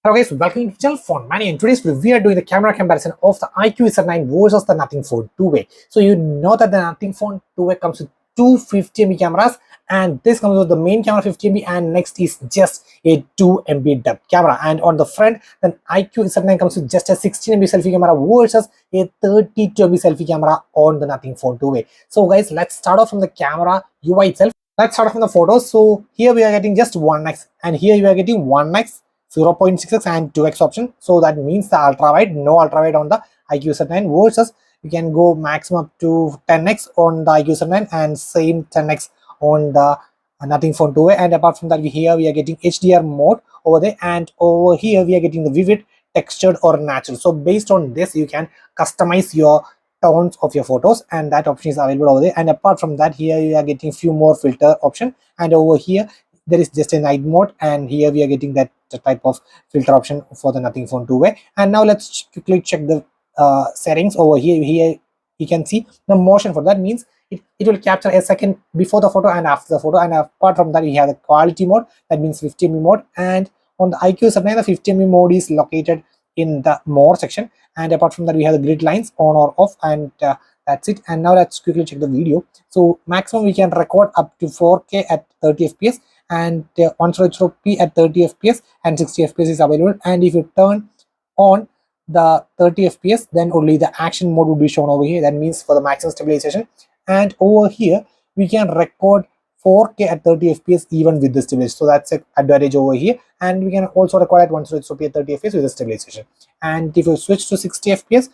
Hello guys, welcome to channel Phone Mania. In today's video, we are doing the camera comparison of the iQOO Z9 versus the Nothing Phone 2-way. So you know that the Nothing Phone 2-way comes with two 50MP cameras, and this comes with the main camera 50MP, and next is just a 2MP depth camera. And on the front, then iQOO Z9 comes with just a 16MP selfie camera versus a 32MP selfie camera on the Nothing Phone 2-way. So guys, let's start off from the camera UI itself. Let's start off from the photos. So here we are getting just 1x, and here you are getting 1x, 0.66 and 2x option. So that means the ultra wide, no ultra wide on the iQOO Z9 versus you can go maximum up to 10x on the iQOO Z9 and same 10x on the Nothing Phone 2-way. And apart from that, here we are getting HDR mode over there, and over here we are getting the vivid, textured or natural. So based on this, you can customize your tones of your photos, and that option is available over there. And apart from that, here you are getting few more filter option, and over here there is just a night mode, and here we are getting that type of filter option for the Nothing Phone 2-way. And now let's quickly check the settings over here. Here you can see the motion for that means it will capture a second before the photo and after the photo. And apart from that, we have the quality mode, that means 50mm mode, and on the iQOO Z9 the 50mm mode is located in the more section. And apart from that, we have the grid lines on or off, and that's it. And now let's quickly check the video. So maximum we can record up to 4K at 30 fps, and 120p at 30 fps, and 60 fps is available. And if you turn on the 30 fps, then only the action mode will be shown over here, that means for the maximum stabilization. And over here we can record 4K at 30 fps even with the stabilization, so that's an advantage over here. And we can also record at 120p at 30 fps with the stabilization. And if you switch to 60 fps,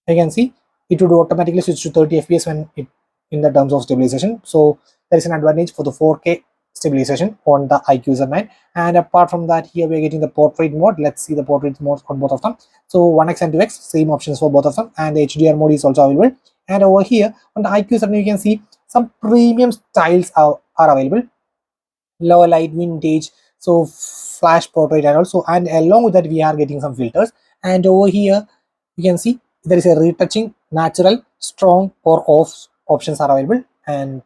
you can see it would automatically switch to 30 fps when it in the terms of stabilization. So there is an advantage for the 4K stabilization on the iQOO Z9. And apart from that, here we are getting the portrait mode. Let's see the portrait mode on both of them. So 1x and 2x, same options for both of them, and the HDR mode is also available. And over here on the iQOO Z9, you can see some premium styles are available: lower light, vintage, so flash portrait, and also, and along with that we are getting some filters. And over here you can see there is a retouching, natural, strong or off options are available. And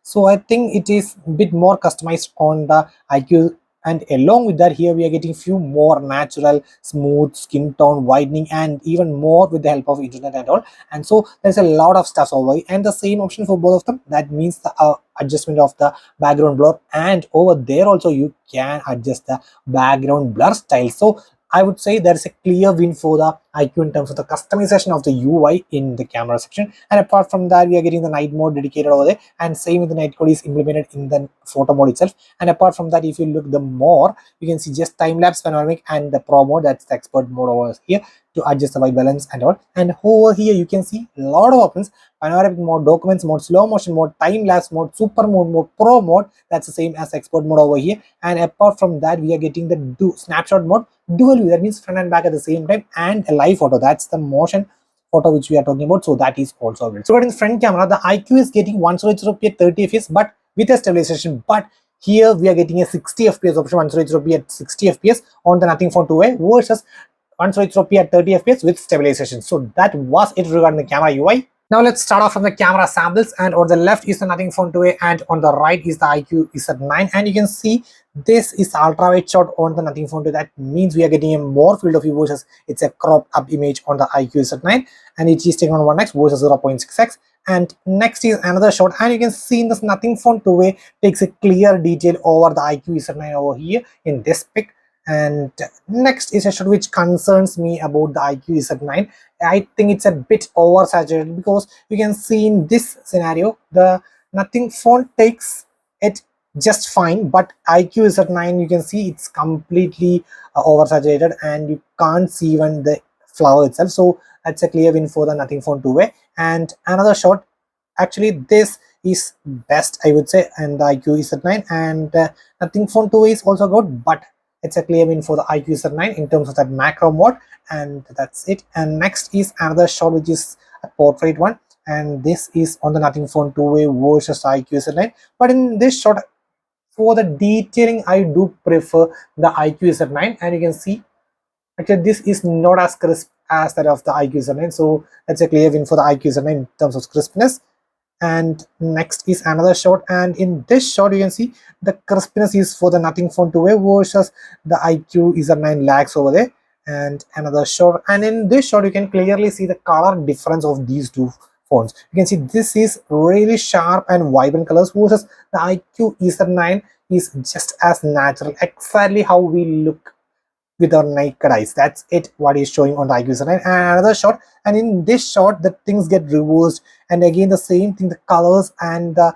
so I think it is a bit more customized on the iQOO. And along with that, here we are getting few more natural, smooth skin tone, widening, and even more with the help of internet and all. And so there's a lot of stuff over here, and the same option for both of them, that means the adjustment of the background blur. And over there also you can adjust the background blur style. So I would say there is a clear win for the iQOO in terms of the customization of the UI in the camera section. And apart from that, we are getting the night mode dedicated over there, and same with the night code is implemented in the photo mode itself. And apart from that, if you look the more, you can see just time-lapse, panoramic, and the pro mode, that's the expert mode over here to adjust the white balance and all. And over here you can see a lot of options: panoramic mode, documents mode, slow motion mode, time-lapse mode, super mode, pro mode, that's the same as expert mode over here. And apart from that, we are getting the snapshot mode, dual view, that means front and back at the same time, and a live photo, that's the motion photo which we are talking about. So that is also available. So in the front camera, the iQOO is getting 120p at 30 fps but with a stabilization, but here we are getting a 60 fps option, 120p at 60 fps on the Nothing Phone 2-way versus 120p at 30 fps with stabilization. So that was it regarding the camera UI. Now let's start off from the camera samples, and on the left is the Nothing Phone 2-way, and on the right is the iQOO Z9. And you can see this is ultra wide shot on the Nothing Phone 2. That means we are getting a more field of view versus it's a cropped up image on the iQOO Z9, and it is taken on 1x versus 0.6x. And next is another shot, and you can see in this Nothing Phone 2-way takes a clear detail over the iQOO Z9 over here in this pic. And next is a shot which concerns me about the iQOO Z9. I think it's a bit oversaturated, because you can see in this scenario the Nothing Phone takes it just fine, but iQOO Z9 you can see it's completely oversaturated, and you can't see even the flower itself. So that's a clear win for the Nothing Phone 2-way. And another shot, actually this is best I would say, and the iQOO Z9, and Nothing Phone 2-way is also good, but it's a clear win for the iQOO Z9 in terms of that macro mode. And that's it. And next is another shot which is a portrait one, and this is on the Nothing Phone 2-way versus iQOO Z9. But in this shot, for the detailing, I do prefer the iQOO Z9, and you can see actually this is not as crisp as that of the iQOO Z9. So that's a clear win for the iQOO Z9 in terms of crispness. And next is another shot, and in this shot you can see the crispness is for the Nothing Phone 2A versus the iQOO is a 9 lakhs over there. And another shot, and in this shot you can clearly see the color difference of these two phones. You can see this is really sharp and vibrant colors versus the iQOO is a 9 is just as natural, exactly how we look with our naked eyes. That's it, what is showing on the iQOO Z9. And another shot, and in this shot the things get reversed, and again the same thing, the colors and the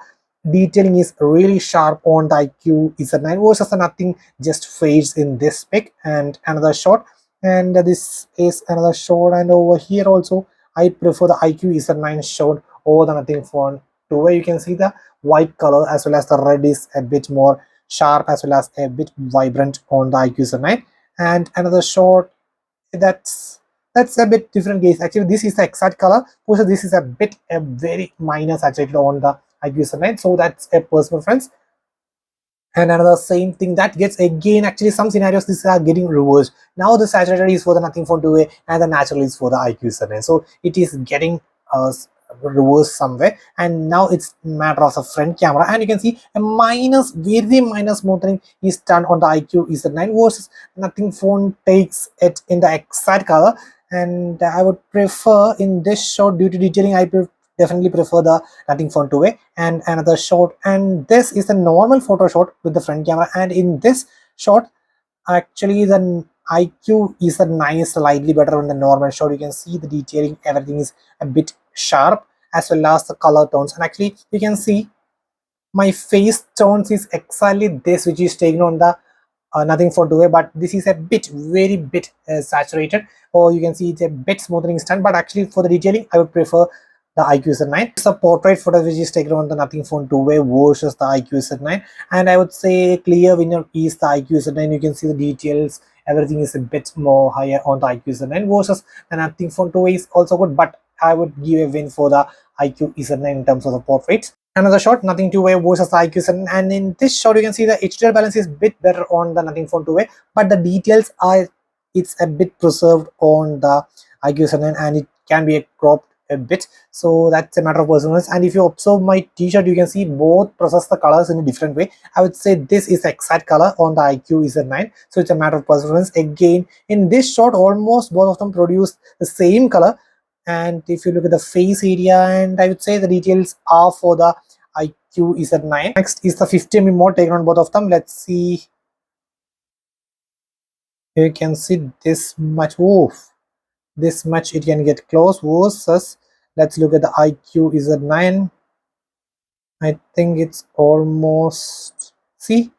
detailing is really sharp on the iQOO Z9 versus the nothing just fades in this pic. And another shot, and this is another shot, and over here also I prefer the iQOO Z9 shot over the nothing phone 2, where you can see the white color as well as the red is a bit more sharp as well as a bit vibrant on the iQOO Z9. And another shot, that's a bit different case. Actually this is the exact color, also this is a bit a very minor saturated on the iQOO 9, so that's a personal preference. And another same thing that gets again, actually some scenarios these are getting reversed. Now the saturated is for the nothing phone 2A and the natural is for the iQOO 7, so it is getting uh, reversed somewhere. And now it's matter of the front camera, and you can see a minus, very minor smoothing is done on the iQOO Z9 versus nothing phone takes it in the exact color. And I would prefer in this shot, due to detailing, definitely prefer the nothing phone 2A. And another shot, and this is a normal photo shot with the front camera, and in this shot actually the iQOO is a nice slightly better on the normal shot. You can see the detailing, everything is a bit sharp as well as the color tones. And actually you can see my face tones is exactly this which is taken on the nothing for 2A, but this is a bit very bit saturated, or you can see it's a bit smoothing instant. But actually for the detailing I would prefer the iQOO Z9. It's a portrait photo which is taken on the nothing phone 2A versus the iQOO Z9, and I would say clear winner is the iQOO Z9. You can see the details, everything is a bit more higher on the iQOO Z9 versus the nothing phone 2A is also good, but I would give a win for the iQOO Z9 in terms of the portraits. Another shot, nothing 2A versus the iQOO 7, and in this shot you can see the HDR balance is bit better on the nothing phone 2A, but the details are, it's a bit preserved on the iQOO 7, and it can be cropped a bit, so that's a matter of personal. And if you observe my t-shirt, you can see both process the colors in a different way. I would say this is the exact color on the iQOO Z9, so it's a matter of preference. Again in this shot almost both of them produce the same color. And if you look at the face area, and I would say the details are for the iQOO Z9. Next is the 50mm mode taken on both of them. Let's see, you can see this much. Oof, this much it can get close versus, let's look at the iQOO Z9. I think it's almost, see,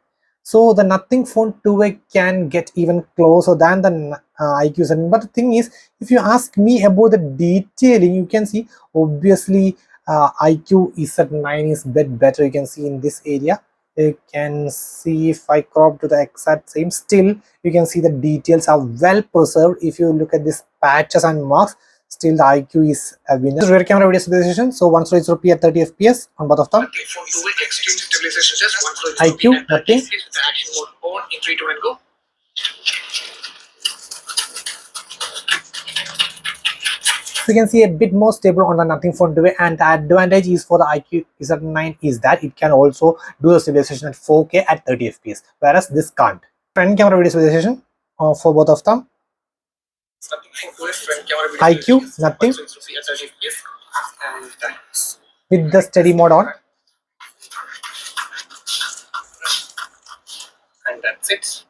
so the nothing phone 2A can get even closer than the iQOO 7. But the thing is, if you ask me about the detailing, you can see obviously iQOO Z9 is bit better. You can see in this area, you can see if I crop to the exact same, still you can see the details are well preserved. If you look at these patches and marks, still the iQOO is a winner. This is rear camera video stabilization, so one slow is rupee at 30 fps on both of them. iQOO, nothing. So you can see a bit more stable on the nothing phone 2A, and the advantage is for the iQOO Z9 is that it can also do the stabilization at 4K at 30 fps, whereas this can't. Front camera video stabilization for both of them. iQOO, nothing. With the steady mode on. And that's it.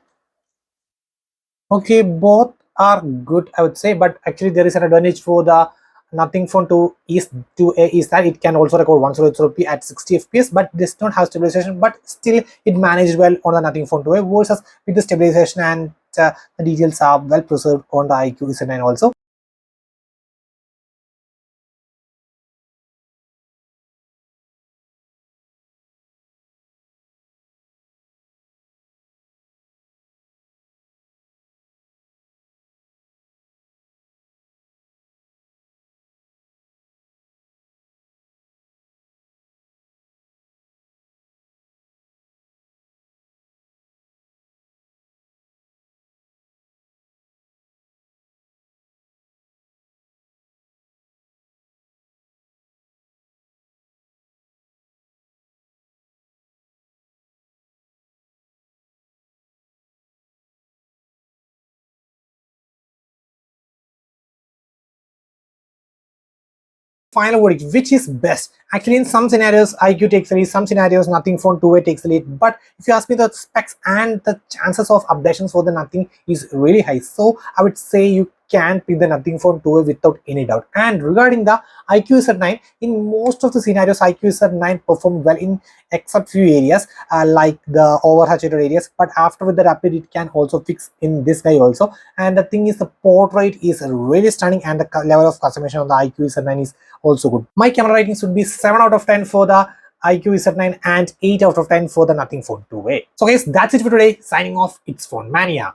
Okay, both are good, I would say, but actually there is an advantage for the nothing phone 2A is that it can also record 120p at 60 fps, but this don't have stabilization, but still it managed well on the nothing phone 2A versus with the stabilization, and the details are well preserved on the iQOO Z9 also. final verdict, which is best? Actually, in some scenarios, iQOO takes the lead, some scenarios, Nothing Phone 2A takes the lead. But if you ask me, the specs and the chances of updations for the Nothing is really high. So I would say you can pick the Nothing Phone 2A without any doubt. And regarding the iQOO Z9, in most of the scenarios, iQOO Z9 perform well in except few areas like the oversaturated areas. But after with the rapid, it can also fix in this guy also. And the thing is, the portrait is really stunning, and the level of customization on the iQOO Z9 is also good. My camera ratings would be 7 out of 10 for the iQOO Z9 and 8 out of 10 for the Nothing Phone 2A. So guys, that's it for today. Signing off, it's Phone Mania.